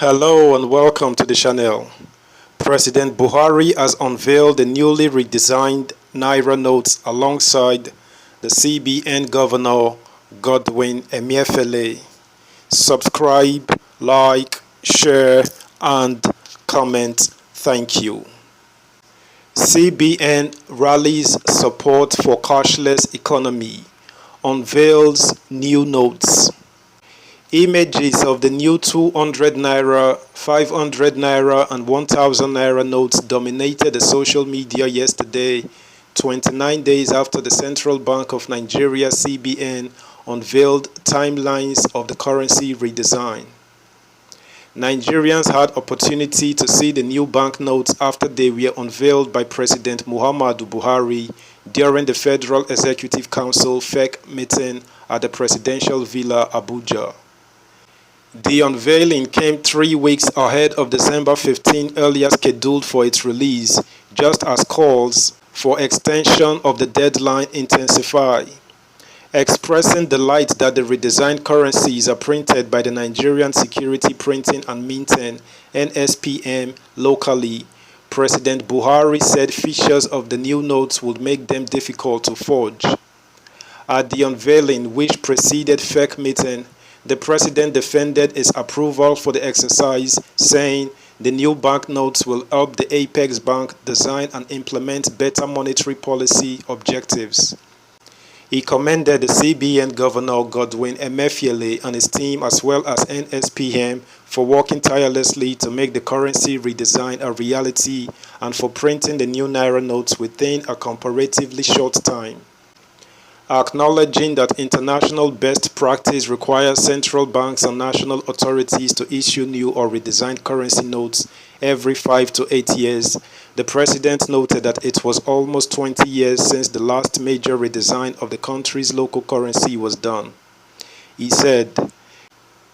Hello and welcome to the channel. President Buhari has unveiled the newly redesigned naira notes alongside the CBN Governor Godwin Emefiele. Subscribe, like, share and comment. Thank you. CBN rallies support for cashless economy, unveils new notes. Images of the new 200 naira, 500 naira and 1000 naira notes dominated the social media yesterday, 29 days after the Central Bank of Nigeria (CBN) unveiled timelines of the currency redesign. Nigerians had opportunity to see the new banknotes after they were unveiled by President Muhammadu Buhari during the Federal Executive Council (FEC) meeting at the Presidential Villa, Abuja. The unveiling came 3 weeks ahead of December 15 earlier scheduled for its release, just as calls for extension of the deadline intensify. Expressing delight that the redesigned currencies are printed by the Nigerian Security Printing and Minting (NSPM) locally, President Buhari said features of the new notes would make them difficult to forge. At the unveiling, which preceded FEC meeting, the president defended his approval for the exercise, saying the new banknotes will help the Apex Bank design and implement better monetary policy objectives. He commended the CBN Governor Godwin Emefiele and his team as well as NSPM for working tirelessly to make the currency redesign a reality and for printing the new naira notes within a comparatively short time. Acknowledging that international best practice requires central banks and national authorities to issue new or redesigned currency notes every 5 to 8 years, the president noted that it was almost 20 years since the last major redesign of the country's local currency was done. He said,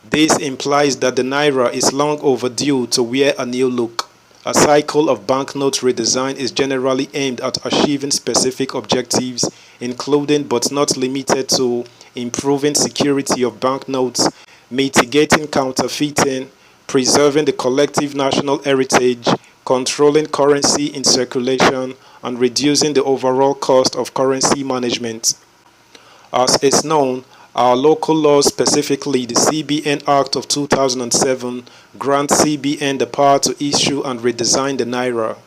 "This implies that the naira is long overdue to wear a new look. A cycle of banknote redesign is generally aimed at achieving specific objectives, including but not limited to improving security of banknotes, mitigating counterfeiting, preserving the collective national heritage, controlling currency in circulation, and reducing the overall cost of currency management." As is known, our local laws, specifically the CBN Act of 2007, grant CBN the power to issue and redesign the naira.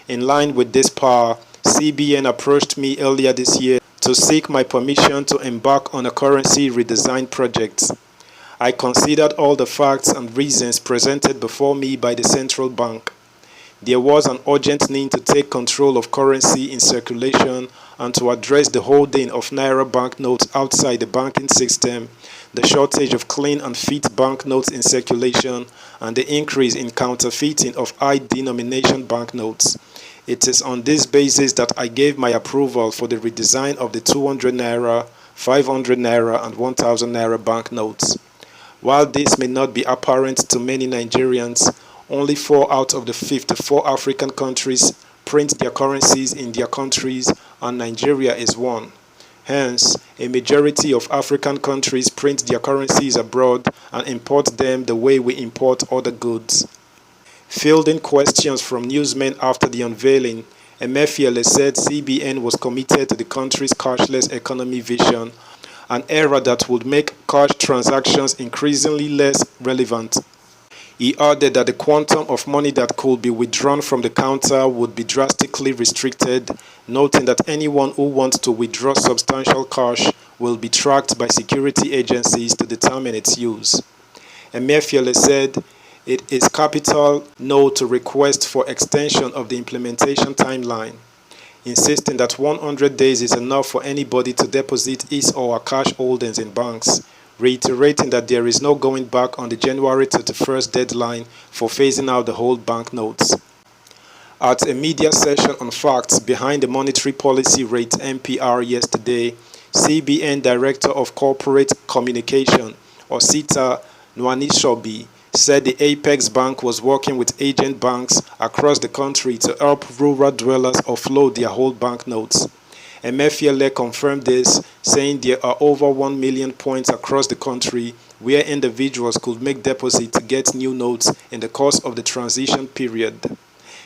In line with this power, CBN approached me earlier this year to seek my permission to embark on a currency redesign project. I considered all the facts and reasons presented before me by the central bank. There was an urgent need to take control of currency in circulation and to address the holding of naira banknotes outside the banking system, the shortage of clean and fit banknotes in circulation, and the increase in counterfeiting of high-denomination banknotes. It is on this basis that I gave my approval for the redesign of the 200 naira, 500 naira, and 1000 naira banknotes. While this may not be apparent to many Nigerians, only 4 out of the 54 African countries print their currencies in their countries, and Nigeria is one. Hence, a majority of African countries print their currencies abroad and import them the way we import other goods. Fielding questions from newsmen after the unveiling, Emefiele said CBN was committed to the country's cashless economy vision, an era that would make cash transactions increasingly less relevant. He added that the quantum of money that could be withdrawn from the counter would be drastically restricted, noting that anyone who wants to withdraw substantial cash will be tracked by security agencies to determine its use. Emefiele said it is capital no to request for extension of the implementation timeline, insisting that 100 days is enough for anybody to deposit his or her cash holdings in banks, reiterating that there is no going back on the January 31st deadline for phasing out the whole banknotes. At a media session on facts behind the monetary policy rate (MPR) yesterday, CBN Director of Corporate Communication, Osita Nwanishobi, said the Apex Bank was working with agent banks across the country to help rural dwellers offload their whole banknotes. Emefiele confirmed this, saying there are over 1 million points across the country where individuals could make deposits to get new notes in the course of the transition period.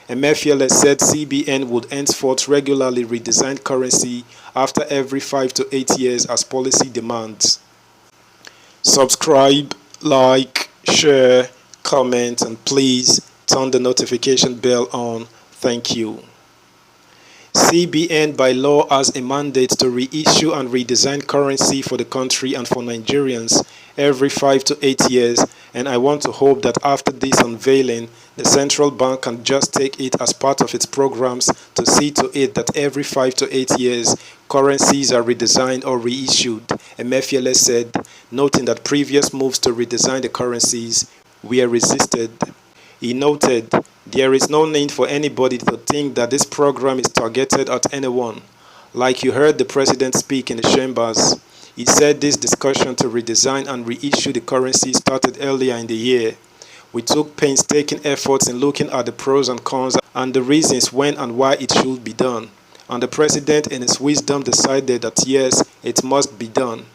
Emefiele said CBN would henceforth regularly redesign currency after every 5 to 8 years as policy demands. Subscribe, like, share, comment, and please turn the notification bell on. Thank you. CBN by law has a mandate to reissue and redesign currency for the country and for Nigerians every 5 to 8 years, and I want to hope that after this unveiling, the central bank can just take it as part of its programs to see to it that every 5 to 8 years, currencies are redesigned or reissued, Emefiele said, noting that previous moves to redesign the currencies were resisted. He noted, "There is no need for anybody to think that this program is targeted at anyone." Like you heard the president speak in the chambers, he said this discussion to redesign and reissue the currency started earlier in the year. "We took painstaking efforts in looking at the pros and cons and the reasons when and why it should be done. And the president in his wisdom decided that yes, it must be done."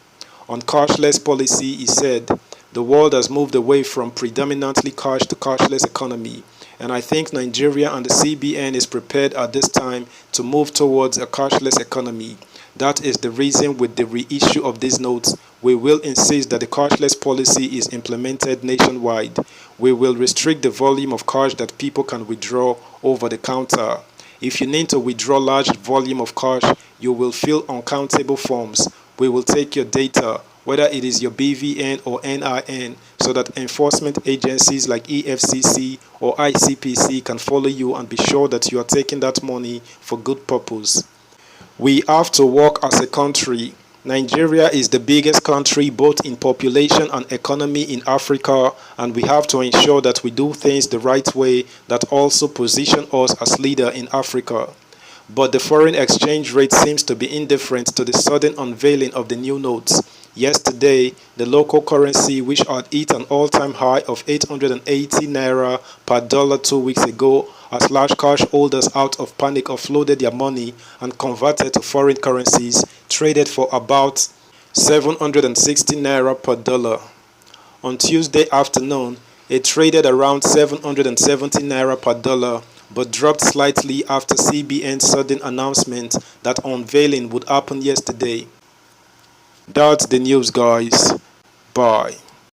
On cashless policy, he said, "The world has moved away from predominantly cash to cashless economy, and I think Nigeria and the CBN is prepared at this time to move towards a cashless economy. That is the reason with the reissue of these notes, we will insist that the cashless policy is implemented nationwide. We will restrict the volume of cash that people can withdraw over the counter. If you need to withdraw large volume of cash, you will fill uncountable forms. We will take your data, whether it is your BVN or NIN, so that enforcement agencies like EFCC or ICPC can follow you and be sure that you are taking that money for good purpose. We have to work as a country. Nigeria is the biggest country both in population and economy in Africa, and we have to ensure that we do things the right way that also position us as leader in Africa." But the foreign exchange rate seems to be indifferent to the sudden unveiling of the new notes. Yesterday, the local currency, which had hit an all-time high of 880 naira per dollar 2 weeks ago, as large cash holders out of panic offloaded their money and converted to foreign currencies, traded for about 760 naira per dollar. On Tuesday afternoon, it traded around 770 naira per dollar, but dropped slightly after CBN's sudden announcement that unveiling would happen yesterday. That's the news, guys. Bye.